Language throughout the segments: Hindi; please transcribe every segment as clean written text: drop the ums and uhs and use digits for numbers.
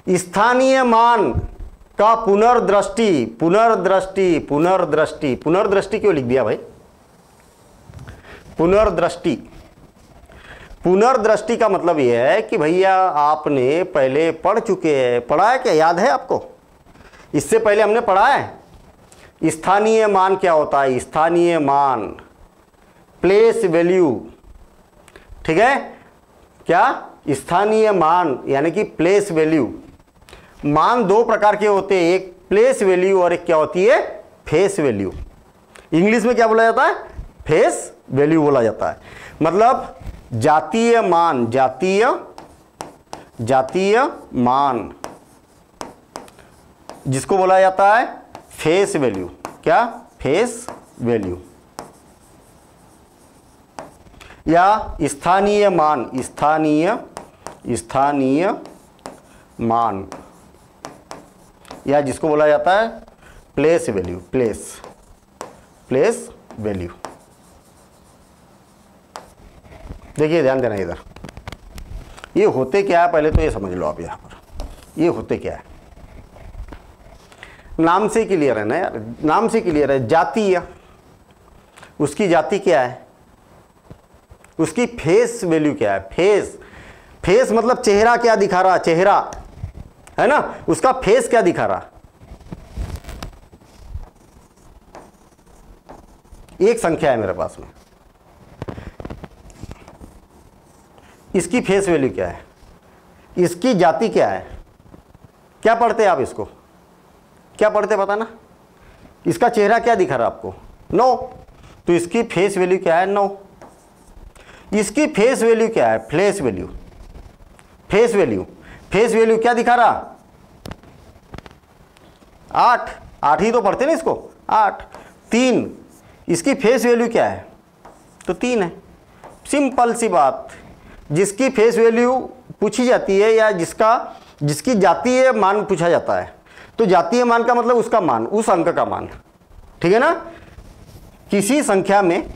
स्थानीय मान का पुनर्दृष्टि, पुनर्दृष्टि, पुनर्दृष्टि, पुनर्दृष्टि क्यों लिख दिया भाई? पुनर्दृष्टि, पुनर्दृष्टि का मतलब यह है कि भैया आपने पहले पढ़ चुके हैं, पढ़ा है क्या, याद है आपको? इससे पहले हमने पढ़ा है स्थानीय मान क्या होता है। स्थानीय मान, प्लेस वैल्यू, ठीक है, क्या? स्थानीय मान यानी कि प्लेस वैल्यू। मान दो प्रकार के होते हैं, एक प्लेस वैल्यू और एक क्या होती है, फेस वैल्यू। इंग्लिश में क्या बोला जाता है? फेस वैल्यू बोला जाता है। मतलब जातीय मान, जातीय मान जिसको बोला जाता है फेस वैल्यू। क्या? Face value. या स्थानीय मान, स्थानीय मान, या जिसको बोला जाता है प्लेस वैल्यू, प्लेस वैल्यू। देखिए ध्यान देना इधर, ये होते क्या है पहले तो ये समझ लो आप। यहाँ पर ये होते क्या है, नाम से क्लियर है ना यार, नाम से क्लियर है। जातीय, उसकी जाति क्या है, उसकी फेस वैल्यू क्या है। फेस मतलब चेहरा क्या दिखा रहा, चेहरा है ना, उसका फेस क्या दिखा रहा। एक संख्या है मेरे पास में, इसकी फेस वैल्यू क्या है, इसकी जाति क्या है। क्या पढ़ते आप इसको, क्या पढ़ते पता ना? इसका चेहरा क्या दिखा रहा आपको, 9, तो इसकी फेस वैल्यू क्या है, 9। इसकी फेस वैल्यू क्या है, फेस वैल्यू, फेस वैल्यू क्या दिखा रहा, 8 ही तो पढ़ते ना इसको, 8। 3, इसकी फेस वैल्यू क्या है, तो 3 है। सिंपल सी बात। जिसकी फेस वैल्यू पूछी जाती है या जिसकी जातीय मान पूछा जाता है, तो जातीय मान का मतलब उसका मान, उस अंक का मान, ठीक है ना। किसी संख्या में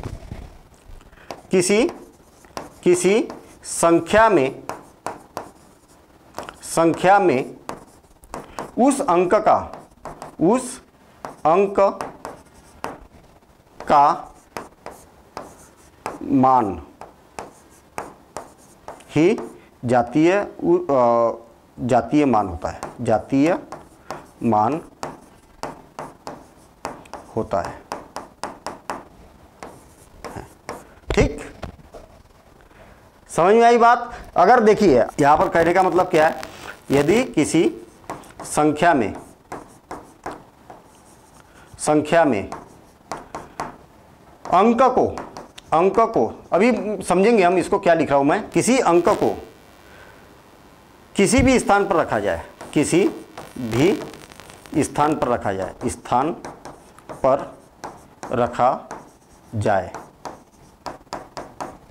उस अंक का मान ही जातीय मान होता है, जातीय मान होता है। ठीक, समझ में आई बात? अगर देखिए यहां पर कहने का मतलब क्या है, यदि किसी संख्या में अंक को अभी समझेंगे हम इसको क्या लिख रहा हूं मैं। किसी अंक को किसी भी स्थान पर रखा जाए, किसी भी स्थान पर रखा जाए,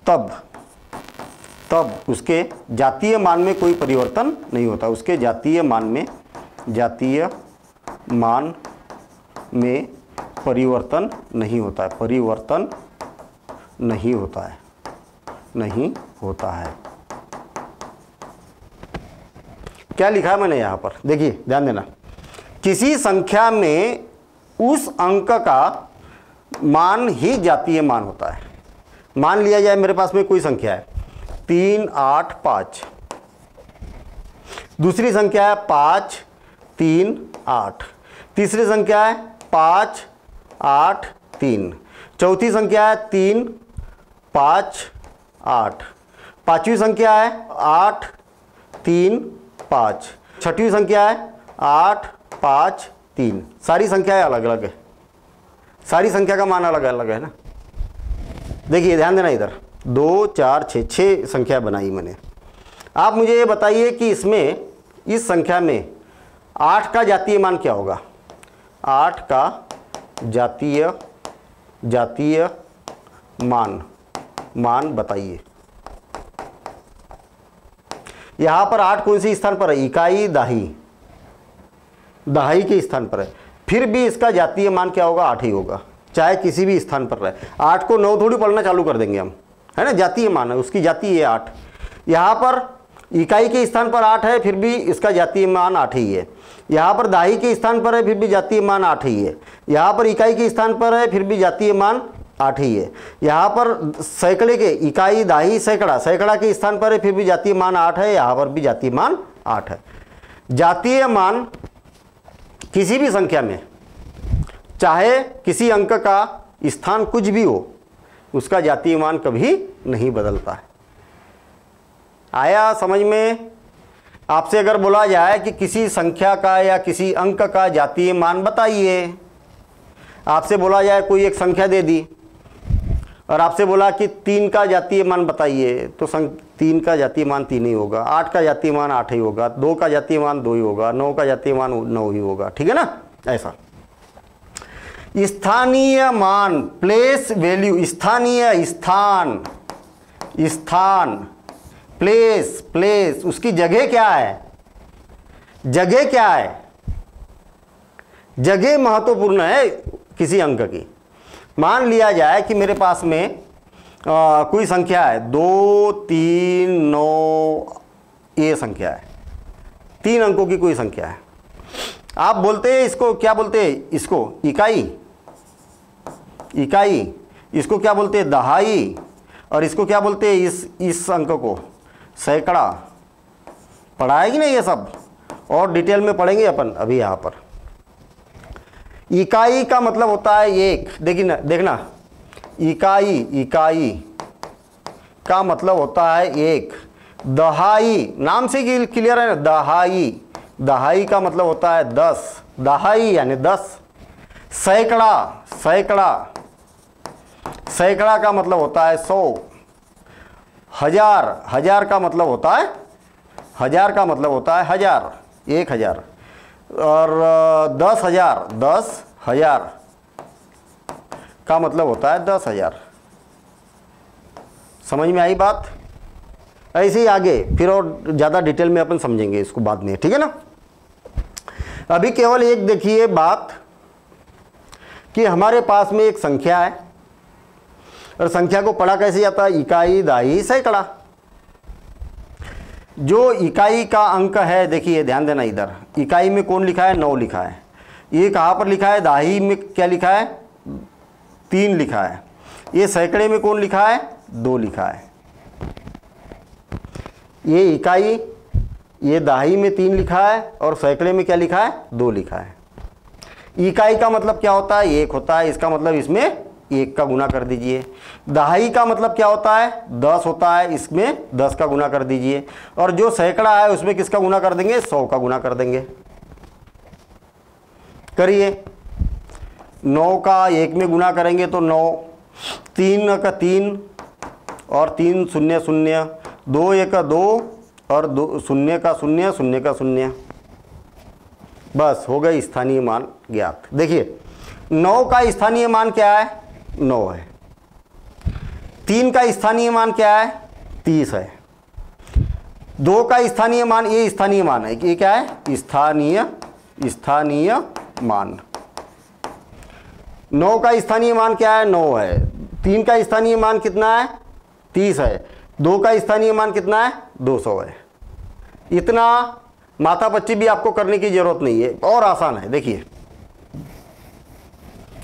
तब उसके जातीय मान में कोई परिवर्तन नहीं होता। उसके जातीय मान में परिवर्तन नहीं होता है, परिवर्तन नहीं होता है। क्या लिखा है मैंने यहां पर, देखिए ध्यान देना। किसी संख्या में उस अंक का मान ही जातीय मान होता है। मान लिया जाए मेरे पास में कोई संख्या है 3, 8, 5, दूसरी संख्या है 5, 3, 8, तीसरी संख्या है 5, 8, 3, चौथी संख्या है 3, 5, 8, पांचवी संख्या है 8, 3, 5, छठवीं संख्या है 8, 5, 3। सारी संख्याएं अलग अलग है, सारी संख्या का मान अलग अलग है ना। देखिए ध्यान देना इधर, 2, 4, 6 संख्या बनाई मैंने। आप मुझे ये बताइए कि इसमें, इस संख्या में 8 का जातीय मान क्या होगा। 8 का जातीय मान बताइए। यहां पर 8 कौन सी स्थान पर है, इकाई, दहाई के स्थान पर है। फिर भी इसका जातीय मान क्या होगा, 8 ही होगा, चाहे किसी भी स्थान पर रहे। 8 को 9 थोड़ी पढ़ना चालू कर देंगे हम, है ना। जातीय मान है, उसकी जाति है 8। यहां पर इकाई के स्थान पर 8 है फिर भी इसका जातीय मान 8 ही है। यहाँ पर दाही के स्थान पर है फिर भी जातीय मान 8 ही है। यहाँ पर इकाई के स्थान पर है फिर भी जातीय मान 8 ही है। यहाँ पर सैकड़े के इकाई दाही सैकड़ा, सैकड़ा के स्थान पर है फिर भी जातीय मान 8 है। यहाँ पर भी जातीय मान 8 है। जातीय मान किसी भी संख्या में, चाहे किसी अंक का स्थान कुछ भी हो, उसका जातीय मान कभी नहीं बदलता है। आया समझ में? आपसे अगर बोला जाए कि किसी संख्या का या किसी अंक का जातीय मान बताइए, आपसे बोला जाए कोई एक संख्या दे दी और आपसे बोला कि 3 का जातीय मान बताइए, तो 3 का जातीय मान 3 ही होगा, 8 का जातीय मान 8 ही होगा, 2 का जातीय मान 2 ही होगा, 9 का जातीय मान 9 ही होगा। ठीक है ना? ऐसा स्थानीय मान, प्लेस वैल्यू, स्थानीय स्थान, स्थान, प्लेस, प्लेस, उसकी जगह क्या है? जगह क्या है? जगह महत्वपूर्ण है किसी अंक की। मान लिया जाए कि मेरे पास में कोई संख्या है 2, 3, 9, ये संख्या है, 3 अंकों की कोई संख्या है। आप बोलते हैं इसको क्या बोलते हैं? इसको इकाई, इकाई, इसको क्या बोलते हैं? दहाई, और इसको क्या बोलते हैं? इस अंक को सैकड़ा। पढ़ा है कि नहीं? ये सब और डिटेल में पढ़ेंगे अपन अभी। यहाँ पर इकाई का मतलब होता है एक, देखना, इकाई, इकाई का मतलब होता है एक। दहाई, नाम से क्लियर है ना? दहाई, दहाई का मतलब होता है 10, दहाई यानी 10। सैकड़ा, सैकड़ा, सैकड़ा का मतलब होता है 100। हजार, हजार का मतलब होता है, हजार का मतलब होता है 1000, 1000। और 10,000, 10,000 का मतलब होता है 10,000। समझ में आई बात? ऐसे ही आगे फिर और ज़्यादा डिटेल में अपन समझेंगे इसको बाद में। ठीक है ना? अभी केवल एक देखिए बात कि हमारे पास में एक संख्या है और संख्या को पढ़ा कैसे जाता है? इकाई, दाही, सैकड़ा। जो इकाई का अंक है, देखिए ध्यान देना, इधर इकाई में कौन लिखा है? 9 लिखा है। ये कहाँ पर लिखा है? दाही में क्या लिखा है? 3 लिखा है। ये सैकड़े में कौन लिखा है? 2 लिखा है। ये इकाई, ये दाही में 3 लिखा है और सैकड़े में क्या लिखा है? 2 लिखा है। इकाई का मतलब क्या होता है? 1 होता है। इसका मतलब इसमें 1 का गुना कर दीजिए। दहाई का मतलब क्या होता है? 10 होता है। इसमें 10 का गुना कर दीजिए। और जो सैकड़ा है उसमें किसका गुना कर देंगे? 100 का गुना कर देंगे। करिए। 9 का 1 में गुना करेंगे तो 9, 3 का 3 और 3 0 0, 2 1 का 2 और 2 0 का 0, 0 का 0। बस हो गई स्थानीय मान ज्ञात। देखिए 9 का स्थानीय मान क्या है? 9 है। 3 का स्थानीय मान क्या है? 30 है। 2 का स्थानीय मान, ये स्थानीय मान है, ये क्या है? स्थानीय, स्थानीय मान। 9 का स्थानीय मान क्या है? 9 है। 3 का स्थानीय मान कितना है? 30 है। 2 का स्थानीय मान कितना है? 200 है। इतना माथा पच्ची भी आपको करने की जरूरत नहीं है, और आसान है। देखिए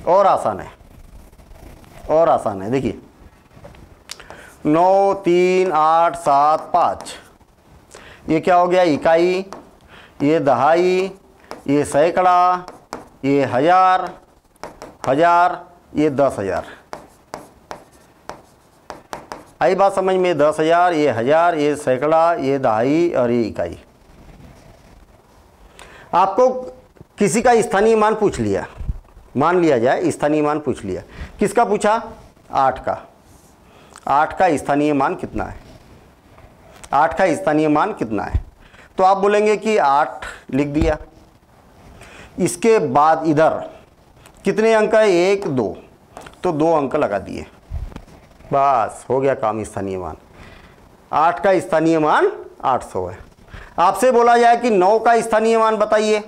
और आसान है, और आसान है। देखिए 9, 3, 8, 7, 5, ये क्या हो गया? इकाई, ये दहाई, ये सैकड़ा, ये हजार, हजार, ये 10,000। आई बात समझ में? 10,000, ये हजार, ये सैकड़ा, ये दहाई और ये इकाई। आपको किसी का स्थानीय मान पूछ लिया, मान लिया जाए स्थानीय मान पूछ लिया। किसका पूछा? 8 का। 8 का स्थानीय मान कितना है? 8 का स्थानीय मान कितना है? तो आप बोलेंगे कि 8 लिख दिया। इसके बाद इधर कितने अंक है? 1 2, तो 2 अंक लगा दिए। बस हो गया काम। स्थानीय मान 8 का स्थानीय मान 800 है। आपसे बोला जाए कि 9 का स्थानीय मान बताइए,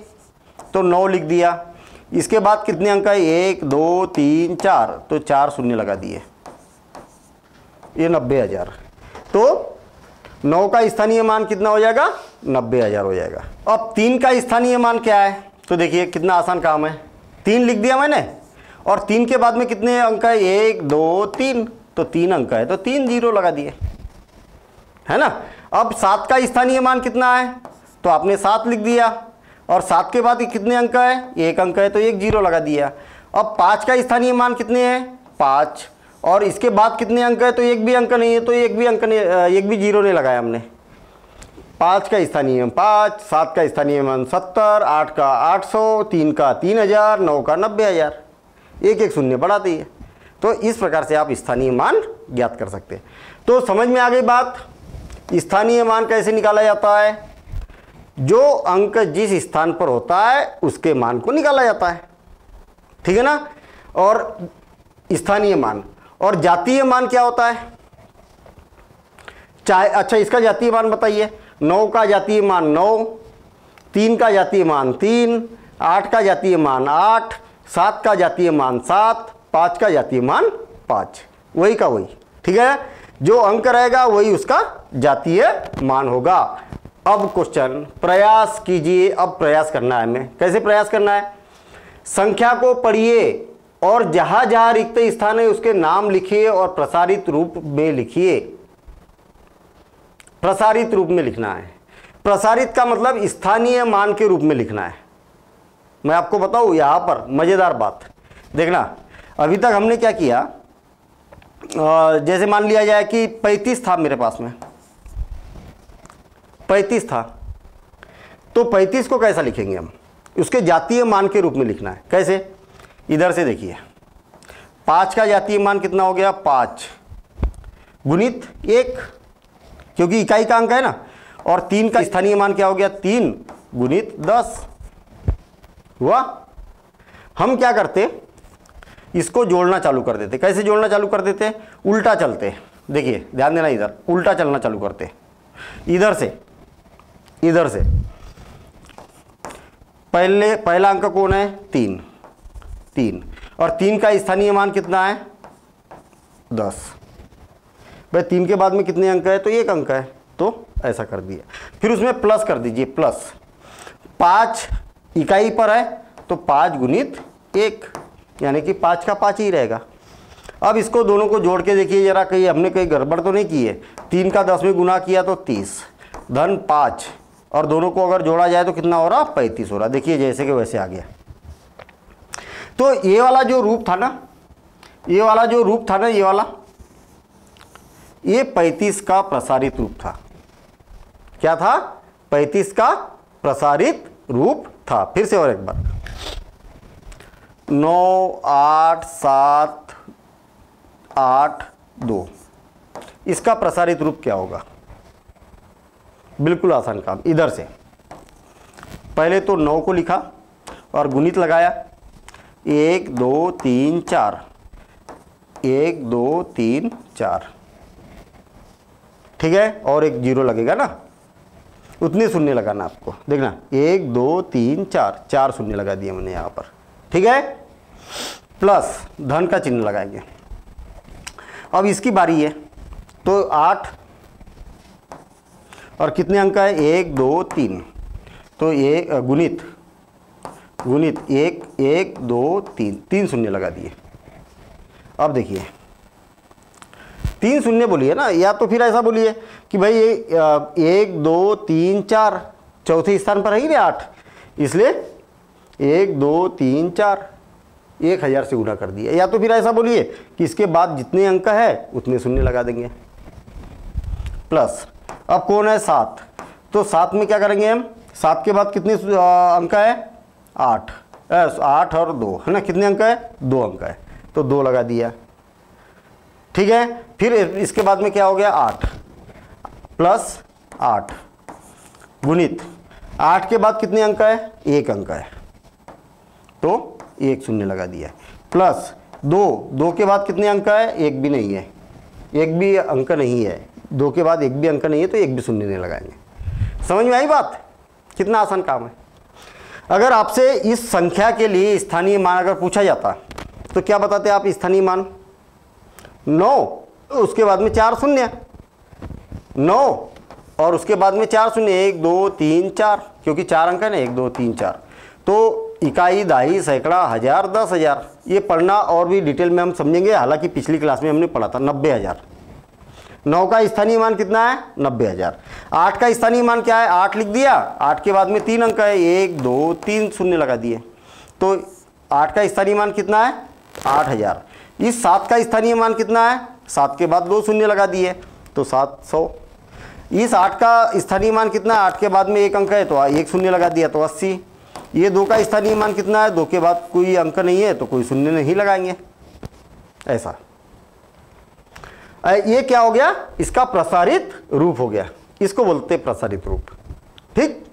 तो 9 लिख दिया। इसके बाद कितने अंक है? 1 2 3 4, तो 4 शून्य लगा दिए। ये 90,000। तो 9 का स्थानीय मान कितना हो जाएगा? 90,000 हो जाएगा। अब 3 का स्थानीय मान क्या है? तो देखिए कितना आसान काम है, 3 लिख दिया मैंने, और 3 के बाद में कितने अंक है? 1 2 3, तो 3 अंक है, तो 3 जीरो लगा दिए, है ना। अब 7 का स्थानीय मान कितना है? तो आपने 7 लिख दिया, और 7 के बाद कितने अंक है? 1 अंक है, तो 1 जीरो लगा दिया। अब 5 का स्थानीय मान कितने हैं? 5, और इसके बाद कितने अंक है? तो एक भी अंक नहीं है, तो एक भी जीरो नहीं लगाया हमने। 5 का स्थानीय मान 5, 7 का स्थानीय मान 70, 8 का 800, 3 का 3000, 9 का 90,000, एक एक शून्य बढ़ाते ही है। तो इस प्रकार से आप स्थानीय मान ज्ञात कर सकते हैं। तो समझ में आ गई बात, स्थानीय मान कैसे निकाला जाता है? जो अंक जिस स्थान पर होता है उसके मान को निकाला जाता है, ठीक है ना। और स्थानीय मान और जातीय मान क्या होता है? चाहे अच्छा इसका जातीय मान बताइए। 9 का जातीय मान 9, 3 का जातीय मान 3, 8 का जातीय मान 8, 7 का जातीय मान 7, 5 का जातीय मान 5, वही का वही, ठीक है। जो अंक रहेगा वही उसका जातीय मान होगा। अब क्वेश्चन, प्रयास कीजिए। अब प्रयास करना है हमें। कैसे प्रयास करना है? संख्या को पढ़िए और जहां जहां रिक्त स्थान है उसके नाम लिखिए और प्रसारित रूप में लिखिए। प्रसारित रूप में लिखना है। प्रसारित का मतलब स्थानीय मान के रूप में लिखना है। मैं आपको बताऊं यहां पर मजेदार बात देखना। अभी तक हमने क्या किया, जैसे मान लिया जाए कि 35 था मेरे पास में, 35 था, तो 35 को कैसा लिखेंगे हम? उसके जातीय मान के रूप में लिखना है। कैसे? इधर से देखिए, 5 का जातीय मान कितना हो गया? 5 गुणित 1, क्योंकि इकाई का अंक है ना। और 3 का स्थानीय मान क्या हो गया? 3 गुणित 10 हुआ। हम क्या करते, इसको जोड़ना चालू कर देते। कैसे जोड़ना चालू कर देते? उल्टा चलते। देखिए ध्यान देना, इधर उल्टा चलना चालू करते। इधर से पहला अंक कौन है? 3, और 3 का स्थानीय मान कितना है? 10। भाई 3 के बाद में कितने अंक है? तो 1 अंक है, तो ऐसा कर दिया। फिर उसमें प्लस कर दीजिए, प्लस 5 इकाई पर है, तो 5 गुणित 1, यानी कि 5 का 5 ही रहेगा। अब इसको दोनों को जोड़ के देखिए जरा, कहीं हमने कहीं गड़बड़ तो नहीं की है। 3 का 10 में गुना किया तो 30 धन 5, और दोनों को अगर जोड़ा जाए तो कितना हो रहा? 35 हो रहा। देखिए जैसे कि वैसे आ गया। तो ये वाला जो रूप था ना, ये वाला ये 35 का प्रसारित रूप था। क्या था? 35 का प्रसारित रूप था। फिर से और एक बार, 9 8 7 8 2, इसका प्रसारित रूप क्या होगा? बिल्कुल आसान काम। इधर से पहले तो 9 को लिखा और गुणित लगाया, 1 2 3 4, 1 2 3 4, ठीक है। और एक जीरो लगेगा ना, उतने शून्य लगाना आपको। देखना 1 2 3 4, 4 शून्य लगा दिए मैंने यहाँ पर, ठीक है। प्लस धन का चिन्ह लगाएंगे। अब इसकी बारी है, तो 8 और कितने अंक है? 1 2 3, तो ये गुणित 1 1 2 3, 3 शून्य लगा दिए। अब देखिए 3 शून्य बोलिए ना, या तो फिर ऐसा बोलिए कि भाई ये 1 2 3 4, चौथे स्थान पर है ही 8, इसलिए 1 2 3 4, 1000 से गुणा कर दिया। या तो फिर ऐसा बोलिए कि इसके बाद जितने अंक है उतने शून्य लगा देंगे। प्लस अब कौन है? 7, तो 7 में क्या करेंगे हम? 7 के बाद कितने अंक है? 8 और 2 है ना। कितने अंक है? 2 अंक है, तो 2 लगा दिया, ठीक है। फिर इसके बाद में क्या हो गया? 8 प्लस 8 गुणित 8 के बाद कितने अंक है? 1 अंक है, तो 1 शून्य लगा दिया। प्लस 2 के बाद कितने अंक है? 1 भी नहीं है, 1 भी अंक नहीं है। 2 के बाद 1 भी अंक नहीं है, तो 1 भी शून्य नहीं लगाएंगे। समझ में आई बात? कितना आसान काम है। अगर आपसे इस संख्या के लिए स्थानीय मान अगर पूछा जाता तो क्या बताते आप? स्थानीय मान 9, उसके बाद में 4 शून्य, 9 और उसके बाद में 4 शून्य, 1 2 3 4, क्योंकि 4 अंक है ना, 1 2 3 4। तो इकाई, दाही, सैकड़ा, हजार, 10,000, ये पढ़ना और भी डिटेल में हम समझेंगे। हालांकि पिछली क्लास में हमने पढ़ा था 90,000। 9 का स्थानीय मान कितना है? 90,000। 8 का स्थानीय मान क्या है? 8 लिख दिया, 8 के बाद में 3 अंक है, 1 2 3 शून्य लगा दिए, तो 8 का स्थानीय मान कितना है? 8,000। इस 7 का स्थानीय मान कितना है? 7 के बाद 2 शून्य लगा दिए तो 700। इस 8 का स्थानीय मान कितना है? 8 के बाद में 1 अंक है तो 1 शून्य लगा दिया तो 80। ये 2 का स्थानीय मान कितना है? 2 के बाद कोई अंक नहीं है तो कोई शून्य नहीं लगाएंगे। ऐसा ये क्या हो गया? इसका प्रसारित रूप हो गया, इसको बोलते हैं प्रसारित रूप। ठीक,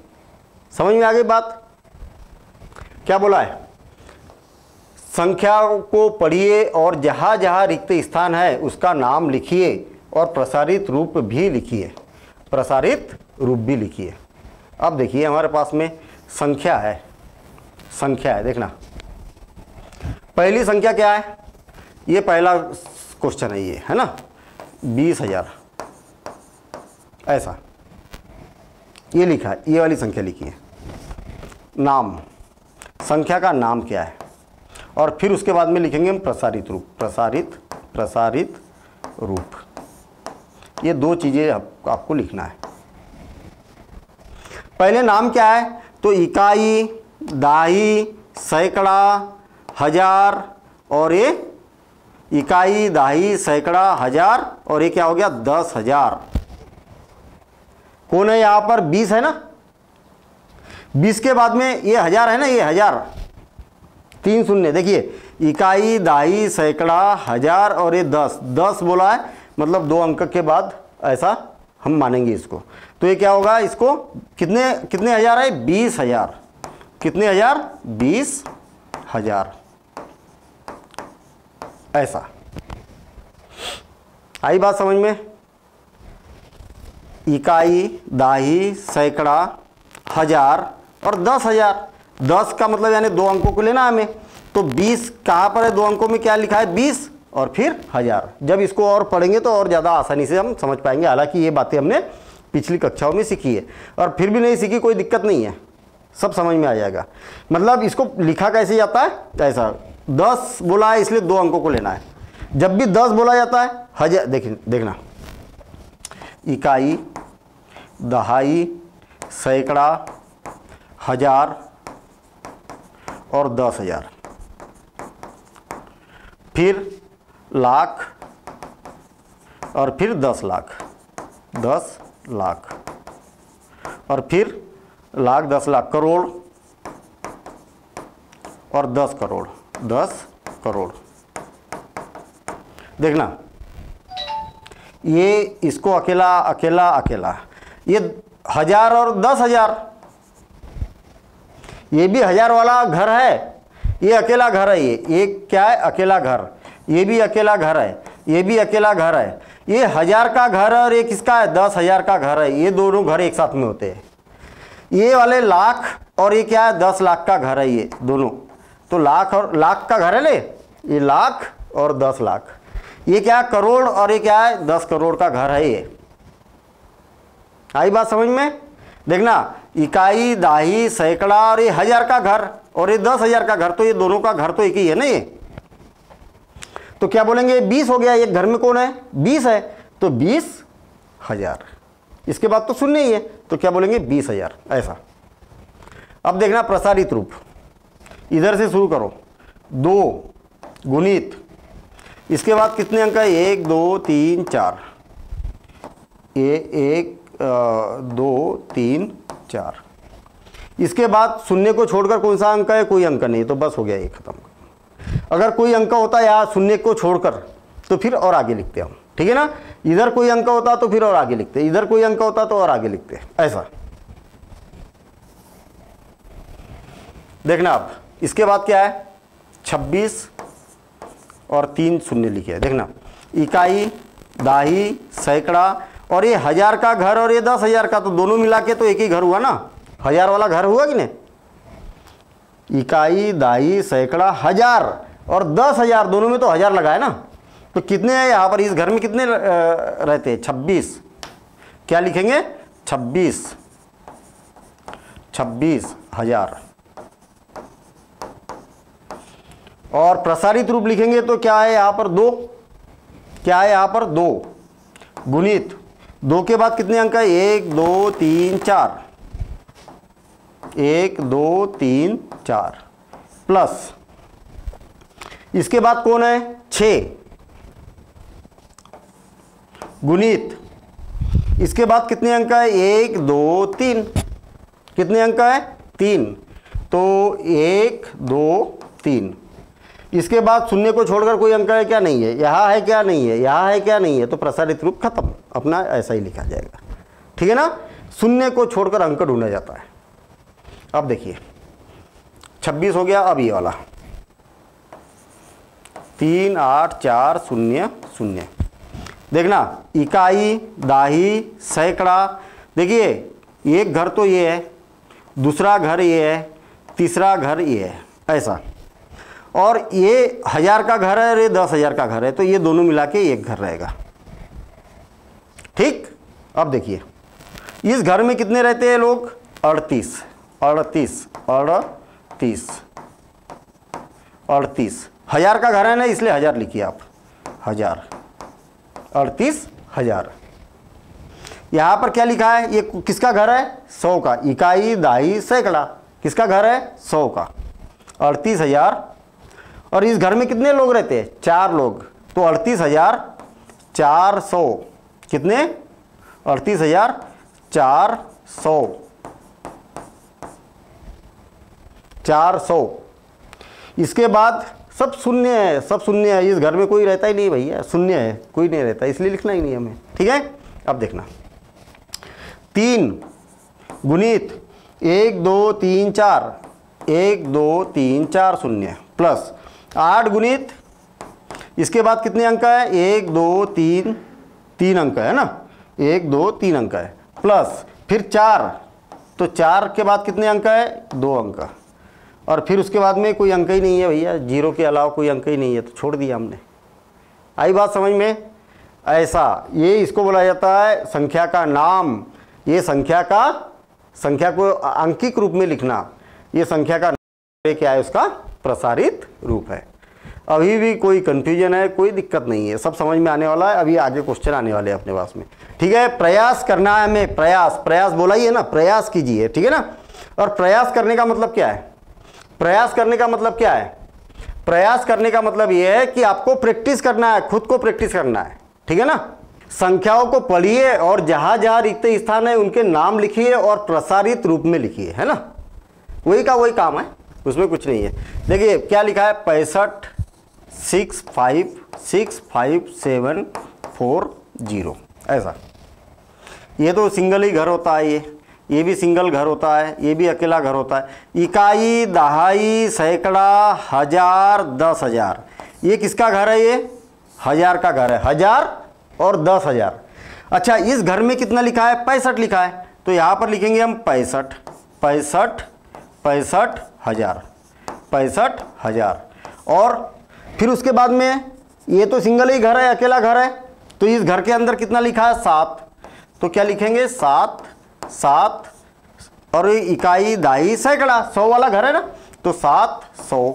समझ में आ गई बात? क्या बोला है? संख्या को पढ़िए और जहां जहां रिक्त स्थान है उसका नाम लिखिए और प्रसारित रूप भी लिखिए, प्रसारित रूप भी लिखिए। अब देखिए हमारे पास में संख्या है, संख्या है, देखना पहली संख्या क्या है? ये पहला क्वेश्चन है, ये है ना 20,000, ऐसा ये लिखा है, ये वाली संख्या लिखी है। नाम, संख्या का नाम क्या है? और फिर उसके बाद में लिखेंगे हम प्रसारित रूप, प्रसारित रूप। ये 2 चीज़ें आपको लिखना है। पहले नाम क्या है? तो इकाई, दाही, सैकड़ा, हजार, और ये इकाई, दाही, सैकड़ा, हजार, और ये क्या हो गया? 10,000। कौन है यहाँ पर? 20 है ना। 20 के बाद में ये हजार है ना, ये हजार, 3 शून्य। देखिए इकाई, दाही, सैकड़ा, हजार, और ये 10 बोला है, मतलब 2 अंक के बाद ऐसा हम मानेंगे इसको। तो ये क्या होगा? इसको कितने हजार है? 20,000। कितने हजार? 20,000। ऐसा आई बात समझ में? इकाई, दाही, सैकड़ा, हजार और 10,000। 10 का मतलब यानी 2 अंकों को लेना हमें, तो 20 कहाँ पर है? 2 अंकों में क्या लिखा है? 20 और फिर हजार। जब इसको और पढ़ेंगे तो और ज़्यादा आसानी से हम समझ पाएंगे। हालांकि ये बातें हमने पिछली कक्षाओं में सीखी है, और फिर भी नहीं सीखी कोई दिक्कत नहीं है, सब समझ में आ जाएगा। मतलब इसको लिखा कैसे जाता है? ऐसा 10 बोला है इसलिए 2 अंकों को लेना है। जब भी 10 बोला जाता है हजार, देखना इकाई, दहाई, सैकड़ा, हजार और 10,000, फिर लाख, और फिर 10 लाख, 10 लाख, और फिर लाख, 10 लाख, करोड़, और 10 करोड़, 10 करोड़। देखना ये इसको अकेला अकेला अकेला, ये हजार और 10,000, ये भी हजार वाला घर है, ये अकेला घर है, ये क्या है? अकेला घर। ये भी अकेला घर है, ये भी अकेला घर है। ये हजार का घर और ये किसका है? 10,000 का घर है। ये दोनों घर एक साथ में होते हैं। ये वाले लाख और ये क्या है? 10 लाख का घर है, ये दोनों। तो लाख और लाख का घर है, ले ये लाख और 10 लाख। ये क्या है? करोड़, और ये क्या है? 10 करोड़ का घर है। ये आई बात समझ में? देखना इकाई, दाही, सैकड़ा, और ये हजार का घर और ये 10,000 का घर, तो ये दोनों का घर तो एक ही है ना। ये तो क्या बोलेंगे? 20 हो गया। एक घर में कौन है? 20 है, तो 20,000। इसके बाद तो शून्य ही है, तो क्या बोलेंगे? 20,000। ऐसा। अब देखना प्रसारित रूप, इधर से शुरू करो, 2 गुणित, इसके बाद कितने अंक है? 1 2 3 4, ये 1 2 3 4। इसके बाद शून्य को छोड़कर कौन सा अंक है? कोई अंक नहीं, तो बस हो गया, ये खत्म। अगर कोई अंक होता है यहाँ शून्य को छोड़कर तो फिर और आगे लिखते हम, ठीक है ना। इधर कोई अंक होता तो फिर और आगे लिखते, इधर कोई अंक होता तो और आगे लिखते, ऐसा। देखना आप इसके बाद क्या है? 26 और 3 शून्य लिखे है। देखना इकाई, दाही, सैकड़ा, और ये हजार का घर और ये 10,000 का, तो दोनों मिला के तो एक ही घर हुआ ना, हजार वाला घर हुआ कि नहीं। इकाई, दाही, सैकड़ा, हजार और 10,000, दोनों में तो हजार लगा है ना। तो कितने हैं यहाँ पर? इस घर में कितने रहते हैं? 26। क्या लिखेंगे? 26,000। और प्रसारित रूप लिखेंगे तो क्या है यहाँ पर 2, क्या है यहाँ पर 2 गुणित 2 के बाद कितने अंक है 1 2 3 4, 1 2 3 4 प्लस इसके बाद कौन है 6 गुणित इसके बाद कितने अंक है 1 2 3, कितने अंक है 3, तो 1 2 3। इसके बाद शून्य को छोड़कर कोई अंक है क्या नहीं है, यहाँ है क्या नहीं है, यहाँ है क्या नहीं है, तो प्रसारित रूप खत्म, अपना ऐसा ही लिखा जाएगा। ठीक है ना, शून्य को छोड़कर अंक ढूंढा जाता है। अब देखिए 26 हो गया। अब ये वाला 3 8 4 0 0, देखना इकाई दाही सैकड़ा। देखिए एक घर तो ये है, दूसरा घर ये है, तीसरा घर ये है, ऐसा। और ये 1000 का घर है और ये 10,000 का घर है, तो ये दोनों मिला के एक घर रहेगा। ठीक, अब देखिए इस घर में कितने रहते हैं लोग 38 38 38 38। 1000 का घर है ना, इसलिए 1000 लिखिए आप, 1000 38,000। यहाँ पर क्या लिखा है, ये किसका घर है 100 का, इकाई दाही सैकड़ा, किसका घर है 100 का, 38,000। और इस घर में कितने लोग रहते हैं 4 लोग, तो 38,400, कितने 38,400 400। इसके बाद सब शून्य है, सब शून्य है, इस घर में कोई रहता ही नहीं भैया, शून्य है, कोई नहीं रहता, इसलिए लिखना ही नहीं हमें। ठीक है, अब देखना 3 गुणित 1 2 3 4, 1 2 3 4 0 प्लस 8 गुणित इसके बाद कितने अंक है 1 2 3 3 अंक है ना, 1 2 3 अंक है, प्लस फिर 4, तो 4 के बाद कितने अंक है 2 अंक, और फिर उसके बाद में कोई अंक ही नहीं है भैया, 0 के अलावा कोई अंक ही नहीं है, तो छोड़ दिया हमने। आई बात समझ में, ऐसा ये इसको बोला जाता है संख्या का नाम। ये संख्या को अंकिक रूप में लिखना, ये संख्या का नाम क्या है, उसका प्रसारित रूप है। अभी भी कोई कंफ्यूजन है, कोई दिक्कत नहीं है, सब समझ में आने वाला है। अभी आगे क्वेश्चन आने वाले हैं अपने पास में। ठीक है, प्रयास करना है हमें, प्रयास बोला ही है ना, प्रयास कीजिए। ठीक है ना, और प्रयास करने का मतलब क्या है, प्रयास करने का मतलब क्या है, प्रयास करने का मतलब यह है कि आपको प्रैक्टिस करना है, खुद को प्रैक्टिस करना है। ठीक है ना, संख्याओं को पढ़िए और जहां जहां रिक्त स्थान है उनके नाम लिखिए और प्रसारित रूप में लिखिए, है ना, वही का वही काम है, उसमें कुछ नहीं है। देखिए क्या लिखा है 65 6 5 6 5 7 4 0, ऐसा। ये तो सिंगल ही घर होता है, ये भी सिंगल घर होता है, ये भी अकेला घर होता है। इकाई दहाई सैकड़ा हजार 10,000, ये किसका घर है, ये 1000 का घर है, 1000 और 10,000। अच्छा, इस घर में कितना लिखा है 65 लिखा है, तो यहाँ पर लिखेंगे हम 65 65,000। और फिर उसके बाद में ये तो सिंगल ही घर है, अकेला घर है, तो इस घर के अंदर कितना लिखा है 7, तो क्या लिखेंगे 7 7। और इकाई दाई सैकड़ा 100 वाला घर है ना, तो 700।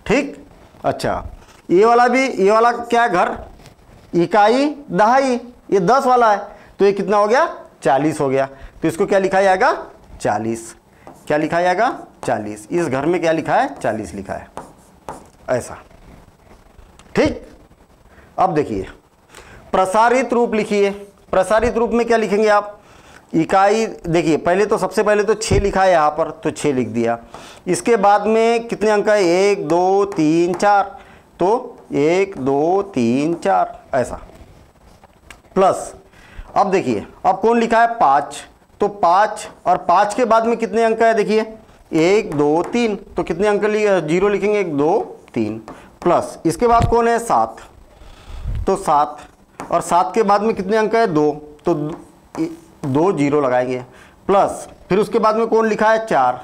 ठीक, अच्छा ये वाला भी, ये वाला क्या है घर, इकाई दहाई, ये 10 वाला है, तो ये कितना हो गया 40 हो गया, तो इसको क्या लिखा जाएगा 40, क्या लिखा जाएगा 40। इस घर में क्या लिखा है 40 लिखा है, ऐसा। ठीक, अब देखिए प्रसारित रूप लिखिए। प्रसारित रूप में क्या लिखेंगे आप, इकाई, देखिए पहले तो सबसे पहले तो 6 लिखा है यहाँ पर, तो 6 लिख दिया। इसके बाद में कितने अंक है 1 2 3 4, तो 1 2 3 4, ऐसा। प्लस अब देखिए अब कौन लिखा है 5, तो 5, और 5 के बाद में कितने अंक है, देखिए 1 2 3, तो कितने अंक 0 लिखेंगे 1 2 3, प्लस इसके बाद कौन है 7, तो 7, और 7 के बाद में कितने अंक है 2, तो 2 0 लगाएंगे, प्लस फिर उसके बाद में कौन लिखा है 4,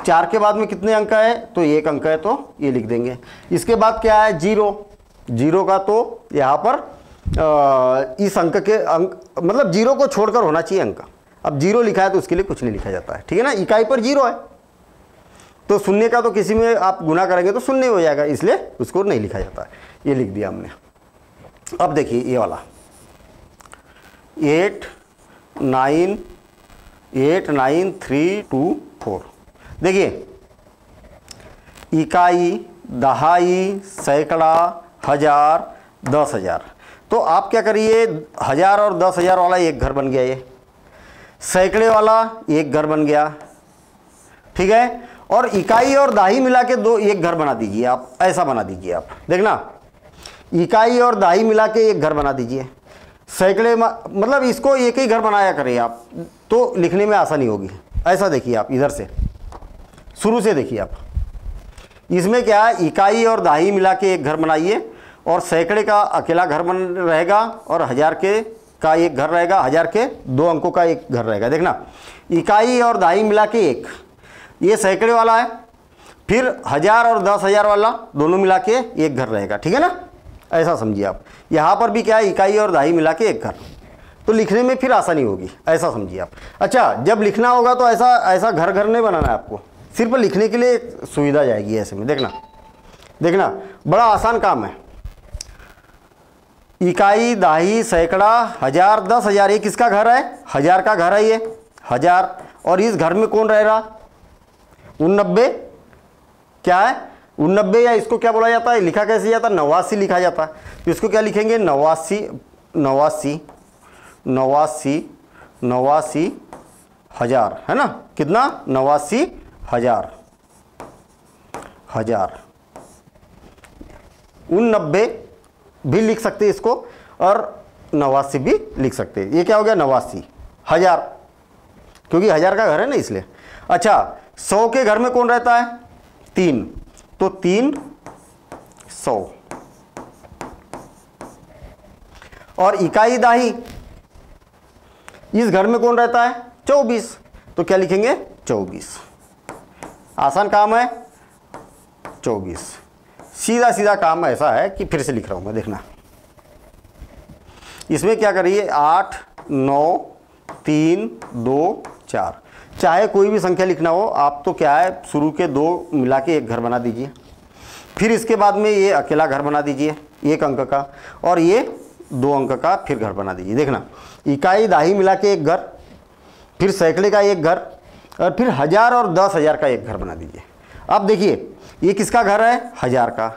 4 के बाद में कितने अंक है, तो 1 अंक है, तो ये लिख देंगे। इसके बाद क्या है 0, 0 का तो यहाँ पर इस अंक के अंक मतलब जीरो को छोड़कर होना चाहिए अंक। अब जीरो लिखा है तो उसके लिए कुछ नहीं लिखा जाता है, ठीक है ना। इकाई पर जीरो है तो शून्य का तो किसी में आप गुना करेंगे तो शून्य हो जाएगा, इसलिए उसको नहीं लिखा जाता है। ये लिख दिया हमने। अब देखिए ये वाला 8 9 3 2 4। देखिए इकाई, दहाई, सैकड़ा, हजार, 10,000। तो आप क्या करिए, 1000 और 10,000 वाला एक घर बन गया, ये सैकड़े वाला एक घर बन गया, ठीक है। और इकाई और दाही मिला के दो एक घर बना दीजिए आप, ऐसा बना दीजिए आप। देखना इकाई और दाही मिला के एक घर बना दीजिए। सैकड़े मतलब इसको एक ही घर बनाया करिए आप, तो लिखने में आसानी होगी। ऐसा देखिए आप, इधर से शुरू से देखिए आप। इसमें क्या है, इकाई और दाही मिला के एक घर बनाइए और सैकड़े का अकेला घर बन रहेगा और 1000 का एक घर रहेगा, 1000 के 2 अंकों का एक घर रहेगा। देखना इकाई और दाही मिला के एक, ये सैकड़े वाला है, फिर 1000 और 10,000 वाला दोनों मिला के एक घर रहेगा, ठीक है ना। ऐसा समझिए आप। यहाँ पर भी क्या है, इकाई और दाही मिला के एक घर, तो लिखने में फिर आसानी होगी, ऐसा समझिए आप। अच्छा जब लिखना होगा तो ऐसा घर घर नहीं बनाना है आपको, सिर्फ लिखने के लिए सुविधा जाएगी ऐसे में। देखना बड़ा आसान काम है। इकाई, दाही, सैकड़ा, 1000, 10,000, ये किसका घर है, 1000 का घर है ये 1000। और इस घर में कौन रह रहा, 89, क्या है 89, या इसको क्या बोला जाता है, लिखा कैसे जाता है, 89 लिखा जाता है। तो इसको क्या लिखेंगे, 89 हजार, है ना। कितना, 89,000। 89 भी लिख सकते हैं इसको और 89 भी लिख सकते हैं। ये क्या हो गया, 89,000, क्योंकि 1000 का घर है ना इसलिए। अच्छा 100 के घर में कौन रहता है, 3, तो 300। और इकाई दाही, इस घर में कौन रहता है, 24, तो क्या लिखेंगे, 24। आसान काम है, 24। सीधा सीधा काम ऐसा है कि फिर से लिख रहा हूं मैं, देखना। इसमें क्या करिए, 8 9 3 2 4, चाहे कोई भी संख्या लिखना हो आप, तो क्या है शुरू के 2 मिला के एक घर बना दीजिए, फिर इसके बाद में ये अकेला घर बना दीजिए 1 अंक का, और ये 2 अंक का फिर घर बना दीजिए। देखना इकाई दाही मिला के एक घर, फिर सैकड़े का एक घर, और फिर 1000 और 10,000 का एक घर बना दीजिए। अब देखिए ये किसका घर है, 1000 का,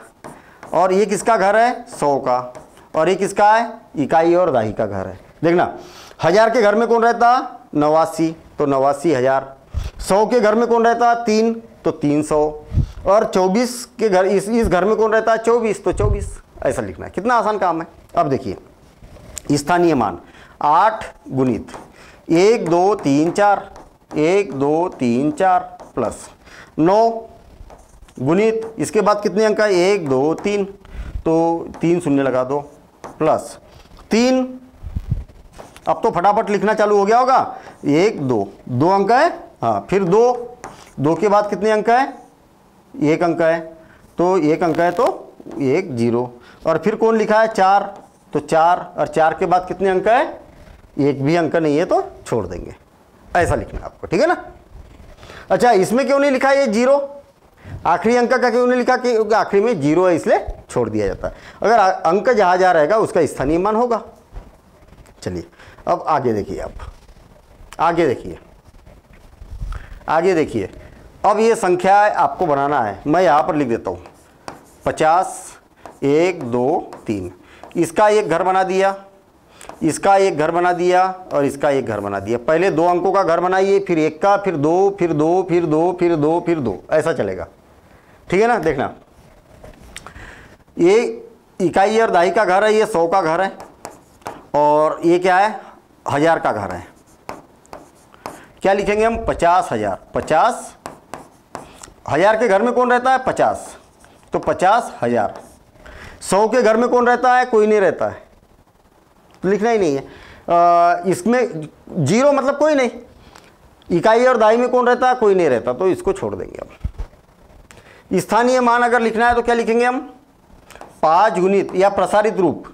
और ये किसका घर है, 100 का, और ये किसका है, इकाई और दाही का घर है। देखना 1000 के घर में कौन रहता, 89, तो 89,000। 100 के घर में कौन रहता, 3, तो 300। और 24 के घर, इस घर में कौन रहता है, 24, तो 24। ऐसा लिखना है, कितना आसान काम है। अब देखिए स्थानीय मान 8 गुणित 1 2 3 4, 1 2 3 4 प्लस 9 गुणित, इसके बाद कितने अंक है, 1 2 3, तो 3 शून्य लगा दो, प्लस 3। अब तो फटाफट लिखना चालू हो गया होगा, 1 2 अंक है, हाँ, फिर 2 के बाद कितने अंक है, 1 अंक है, तो 1 अंक है तो 1 0, और फिर कौन लिखा है, 4, तो 4, और 4 के बाद कितने अंक है, 1 भी अंक नहीं है तो छोड़ देंगे। ऐसा लिखना है आपको, ठीक है ना। अच्छा इसमें क्यों नहीं लिखा ये 0, आखिरी अंक का क्यों नहीं लिखा, क्योंकि आखिरी में 0 है इसलिए छोड़ दिया जाता है। अगर अंक जहाँ जा रहेगा उसका स्थानीय मान होगा। चलिए अब आगे देखिए, आप आगे देखिए। अब ये संख्या आपको बनाना है, मैं यहाँ पर लिख देता हूँ 50, 1 2 3, इसका एक घर बना दिया, इसका एक घर बना दिया, और इसका एक घर बना दिया। पहले 2 अंकों का घर बनाइए, फिर 1 का, फिर 2, फिर 2, फिर 2, फिर 2, फिर 2, ऐसा चलेगा, ठीक है ना। देखना ये इकाई और दाही का घर है, ये 100 का घर है, और ये क्या है, 1000 का घर है। क्या लिखेंगे हम, 50,000। 50,000 के घर में कौन रहता है, 50, तो 50,000। 100 के घर में कौन रहता है, कोई नहीं रहता है, तो लिखना ही नहीं है। इसमें 0 मतलब कोई नहीं, इकाई और दाई में कौन रहता है, कोई नहीं रहता, तो इसको छोड़ देंगे हम। स्थानीय मान अगर लिखना है तो क्या लिखेंगे हम, 5 गुणित, या प्रसारित रूप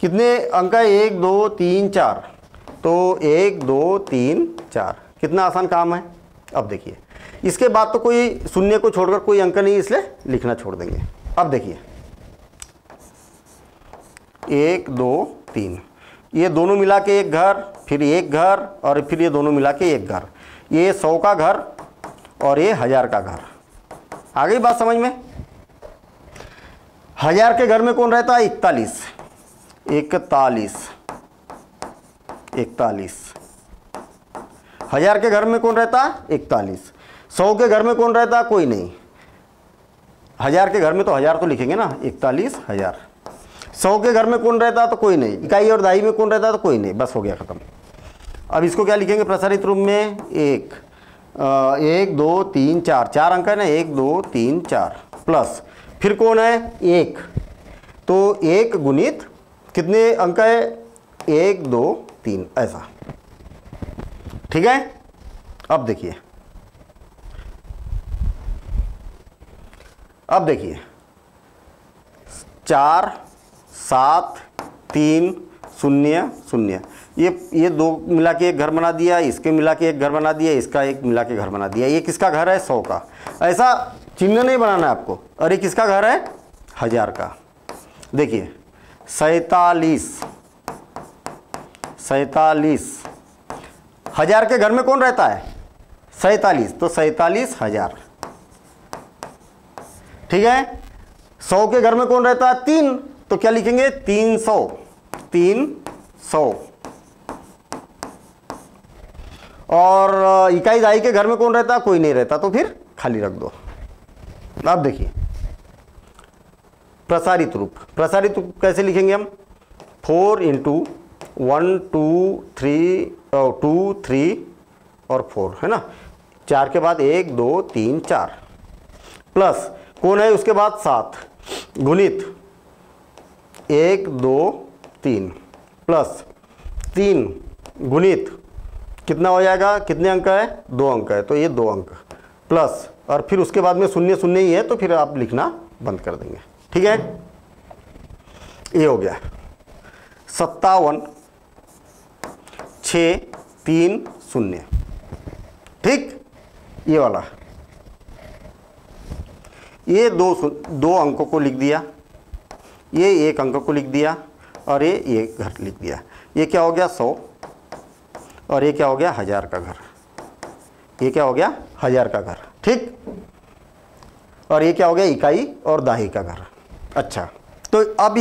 कितने अंक है? 1 2 3 4। तो 1 2 3 4, कितना आसान काम है। अब देखिए इसके बाद तो कोई शून्य को छोड़कर कोई अंक नहीं, इसलिए लिखना छोड़ देंगे। अब देखिए 1 2 3, ये दोनों मिला के एक घर, फिर एक घर, और फिर ये दोनों मिला के एक घर। ये 100 का घर और ये 1000 का घर। आ गई बात समझ में? 1000 के घर में कौन रहता है? 41 41 41। 1000 के घर में कौन रहता है? 41। 100 के घर में कौन रहता है? कोई नहीं। 1000 के घर में तो 1000 तो लिखेंगे ना, 41 1000। 100 के घर में कौन रहता है? तो कोई नहीं। इकाई और दहाई में कौन रहता है? तो कोई नहीं। बस हो गया ख़त्म। अब इसको क्या लिखेंगे प्रसारित रूप में? 1 2 3 4, 4 अंक है ना, 1 2 3 4 प्लस फिर कौन है? 1। तो 1 गुणित कितने अंक है? 1 2 3, ऐसा। ठीक है। अब देखिए, अब देखिए 4 7 3 0 0, ये दो मिला के एक घर बना दिया, इसके मिला के एक घर बना दिया, इसका एक मिला के घर बना दिया। ये किसका घर है? 100 का। ऐसा चिन्ह नहीं बनाना है आपको। और ये किसका घर है? 1000 का। देखिए 47 47। 1000 के घर में कौन रहता है? 47, तो 47 1000। ठीक है। 100 के घर में कौन रहता है? 3, तो क्या लिखेंगे? 300 300। और इकाई दहाई के घर में कौन रहता है? कोई नहीं रहता, तो फिर खाली रख दो। अब देखिए प्रसारित रूप। प्रसारित रूप कैसे लिखेंगे हम? 4 × 1 2 3 2 3 और 4 है ना। 4 के बाद 1 2 3 4 प्लस कौन है उसके बाद? 7 गुणित 1 2 3 प्लस 3 गुणित कितना हो जाएगा? कितने अंक है? 2 अंक है, तो ये 2 अंक प्लस, और फिर उसके बाद में शून्य शून्य ही है, तो फिर आप लिखना बंद कर देंगे। ठीक है। ये हो गया 57 6 3 0। ठीक। ये वाला, ये दो अंकों को लिख दिया, ये एक अंक को लिख दिया, और ये घर लिख दिया। ये क्या हो गया? 100, और ये क्या हो गया? 1000 का घर। ये क्या हो गया? 1000 का घर। ठीक। और ये क्या हो गया? इकाई और दहाई का घर। अच्छा, तो अब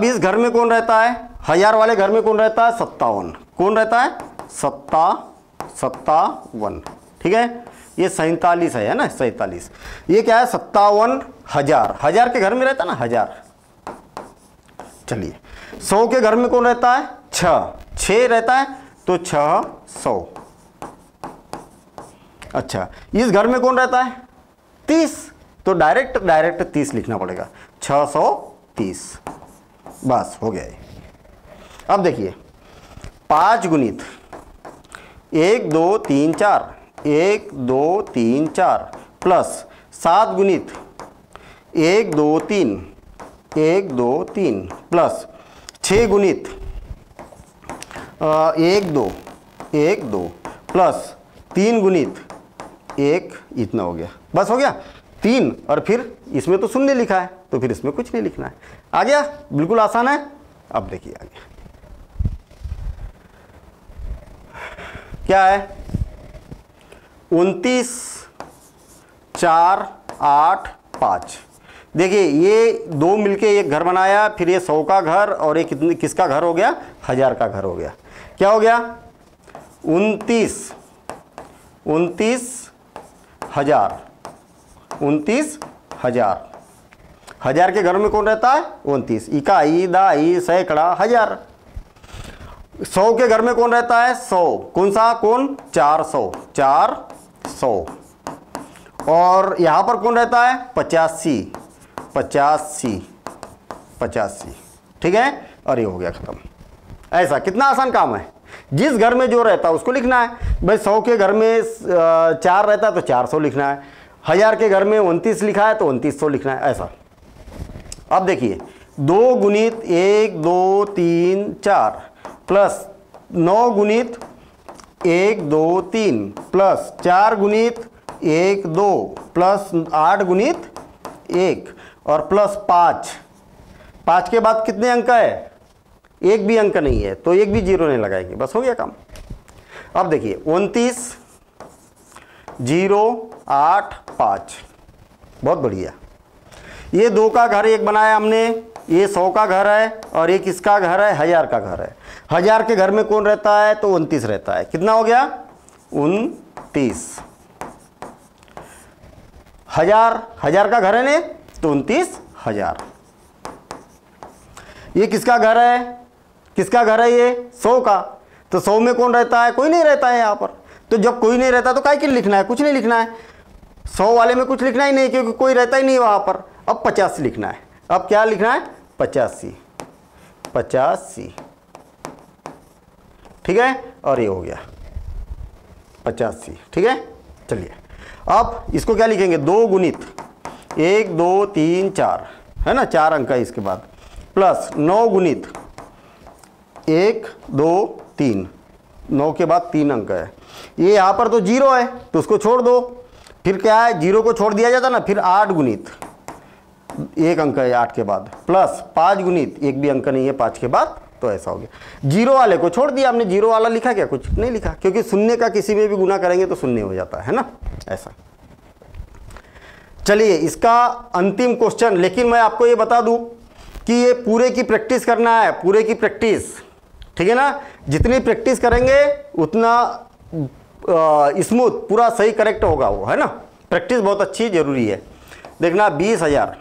इस घर में कौन रहता है? 1000 वाले घर में कौन रहता है? 57। कौन रहता है? 57। ठीक है। ये 47 है ना, 47। ये क्या है? 57 1000। 1000 के घर में रहता है ना, 1000। चलिए 100 के घर में कौन रहता है? 6 रहता है, तो 600। अच्छा, इस घर में कौन रहता है? 30, तो डायरेक्ट 30 लिखना पड़ेगा, 630। बस हो गया ये। अब देखिए 5 गुणित 1 2 3 4 1 2 3 4 प्लस 7 गुणित 1 2 3 1 2 3 प्लस 6 गुणित 1 2 1 2 प्लस 3 गुणित 1, इतना हो गया। बस हो गया 3, और फिर इसमें तो शून्य लिखा है, तो फिर इसमें कुछ नहीं लिखना है। आ गया? बिल्कुल आसान है। अब देखिए आगे क्या है? 29 4 8 5। देखिए ये दो मिलके एक घर बनाया, फिर ये 100 का घर, और ये किसका घर हो गया? 1000 का घर हो गया। क्या हो गया? 29 1000 29,000। 1000 के घर में कौन रहता है? 29। इकाई दहाई सैकड़ा 1000। 100 के घर में कौन रहता है? 100। कौन सा? कौन? 400 400। और यहां पर कौन रहता है? 85 85 85। ठीक है। और ये हो गया खत्म। ऐसा कितना आसान काम है। जिस घर में जो रहता है उसको लिखना है। भाई 100 के घर में 4 रहता है तो 400 लिखना है। 1000 के घर में 29 लिखा है तो 2900 लिखना है। ऐसा। अब देखिए 2 गुणित 1 2 3 4 प्लस 9 गुणित 1 2 3 प्लस 4 गुणित 1 2 प्लस 8 गुणित 1 और प्लस 5। 5 के बाद कितने अंक है? एक भी अंक नहीं है तो एक भी जीरो नहीं लगाएंगे, बस हो गया काम। अब देखिए 29 0 8 5, बहुत बढ़िया। ये 2 का घर एक बनाया हमने, ये 100 का घर है और एक इसका घर है 1000 का घर है। 1000 के घर में कौन रहता है? तो 29 रहता है। कितना हो गया? 29। 1000 का घर है ने तो 29,000। ये किसका घर है? किसका घर है? ये 100 का। तो 100 में कौन रहता है? कोई नहीं रहता है यहाँ पर। तो जब कोई नहीं रहता तो काय के लिखना है? कुछ नहीं लिखना है। 100 वाले में कुछ लिखना ही नहीं क्योंकि कोई रहता ही नहीं वहाँ पर। अब 85 लिखना है। अब क्या लिखना है? 85। ठीक है, और ये हो गया 85। ठीक है, चलिए अब इसको क्या लिखेंगे? 2 गुणित 1 2 3 4 है ना, 4 अंक है इसके बाद, प्लस 9 गुणित 1 2 3, 9 के बाद 3 अंक है। ये यहाँ पर तो 0 है तो उसको छोड़ दो। फिर क्या है? 0 को छोड़ दिया जाता ना। फिर 8 गुणित 1 अंक है 8 के बाद, प्लस 5 गुणित 1 भी अंक नहीं है 5 के बाद, तो ऐसा हो गया। 0 वाले को छोड़ दिया हमने। 0 वाला लिखा क्या? कुछ नहीं लिखा, क्योंकि शून्य का किसी में भी गुना करेंगे तो शून्य हो जाता है ना, ऐसा। चलिए इसका अंतिम क्वेश्चन, लेकिन मैं आपको ये बता दूं कि ये पूरे की प्रैक्टिस करना है, पूरे की प्रैक्टिस। ठीक है ना, जितनी प्रैक्टिस करेंगे उतना स्मूथ, पूरा सही करेक्ट होगा वो, है ना। प्रैक्टिस बहुत अच्छी जरूरी है। देखना 20,000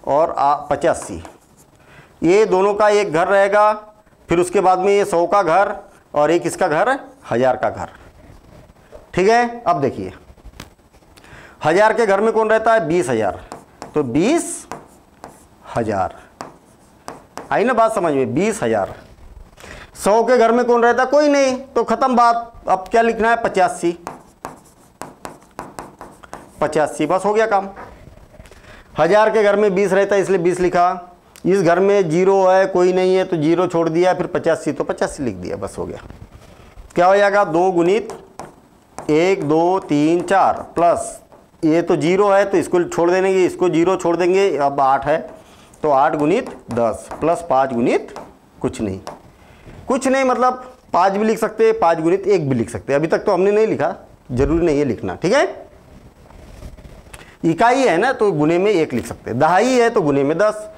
और 85, ये दोनों का एक घर रहेगा। फिर उसके बाद में ये 100 का घर और एक इसका घर 1000 का घर। ठीक है, अब देखिए 1000 के घर में कौन रहता है? 20,000, तो 20,000 आई ना बात समझ में? 20,000। 100 के घर में कौन रहता? कोई नहीं, तो खत्म बात। अब क्या लिखना है? 85, बस हो गया काम। 1000 के घर में 20 रहता है इसलिए 20 लिखा। इस घर में 0 है, कोई नहीं है तो 0 छोड़ दिया, फिर 85 तो 85 लिख दिया, बस हो गया। क्या हो जाएगा? 2 गुणित 1 2 3 4 प्लस ये तो 0 है तो इसको छोड़ देंगे, इसको 0 छोड़ देंगे। अब 8 है तो 8 गुणित 10 प्लस 5 गुणित कुछ नहीं, कुछ नहीं मतलब 5 भी लिख सकते, 5 गुणित 1 भी लिख सकते। अभी तक तो हमने नहीं लिखा, जरूरी नहीं है लिखना। ठीक है, इकाई है ना तो गुने में 1 लिख सकते, दहाई है तो गुने में 10,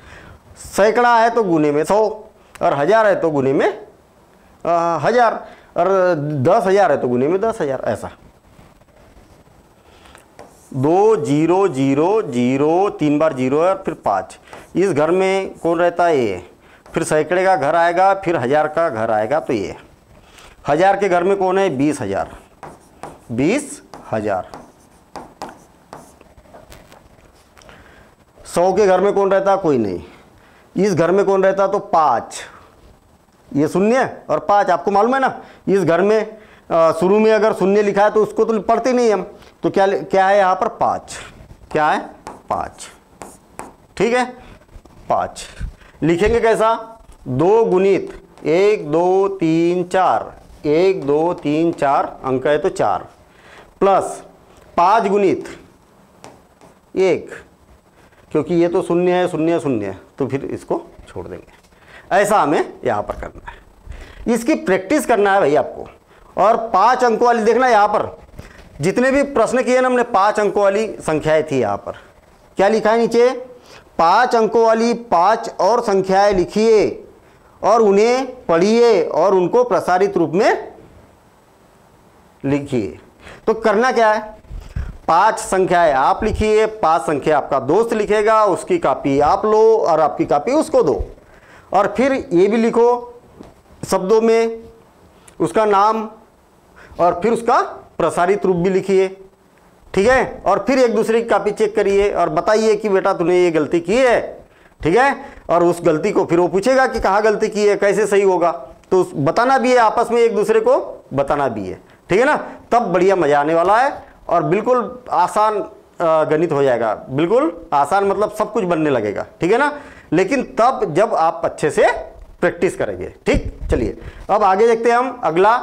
सैकड़ा है तो गुने में 100, और 1000 है तो गुने में 1000, और 10,000 है तो गुने में 10,000, ऐसा। 2 0 0 0 3 बार 0 है और फिर 5। इस घर में कौन रहता है? ये। फिर सैकड़े का घर आएगा, फिर 1000 का घर आएगा, तो ये 1000 के घर में कौन है? 20,000, 20,000। 100 के घर में कौन रहता? कोई नहीं। इस घर में कौन रहता? तो 5, ये शून्य और 5 आपको मालूम है ना। इस घर में शुरू में अगर शून्य लिखा है तो उसको तो पढ़ते नहीं हम, तो क्या है यहाँ पर? 5। क्या है? 5। ठीक है, 5 लिखेंगे कैसा? 2 गुणित 1 2 3 4, 1 2 3 4 अंक है तो 4, प्लस 5 गुणित 1, क्योंकि ये तो शून्य है, शून्य शून्य, तो फिर इसको छोड़ देंगे। ऐसा हमें यहाँ पर करना है, इसकी प्रैक्टिस करना है भाई आपको। और 5 अंकों वाली देखना, यहाँ पर जितने भी प्रश्न किए ना हमने 5 अंकों वाली संख्याएं थी। यहाँ पर क्या लिखा है नीचे? 5 अंकों वाली 5 और संख्याएं लिखिए और उन्हें पढ़िए और उनको प्रसारित रूप में लिखिए। तो करना क्या है? 5 संख्याएं आप लिखिए, 5 संख्या आपका दोस्त लिखेगा, उसकी कॉपी आप लो और आपकी कॉपी उसको दो, और फिर ये भी लिखो शब्दों में उसका नाम और फिर उसका प्रसारित रूप भी लिखिए। ठीक है, और फिर एक दूसरे की कॉपी चेक करिए और बताइए कि बेटा तूने ये गलती की है। ठीक है, और उस गलती को फिर वो पूछेगा कि कहाँ गलती की है, कैसे सही होगा, तो बताना भी है, आपस में एक दूसरे को बताना भी है। ठीक है ना, तब बढ़िया मजा आने वाला है और बिल्कुल आसान गणित हो जाएगा। बिल्कुल आसान मतलब सब कुछ बनने लगेगा। ठीक है ना, लेकिन तब जब आप अच्छे से प्रैक्टिस करेंगे। ठीक, चलिए अब आगे देखते हैं हम अगला।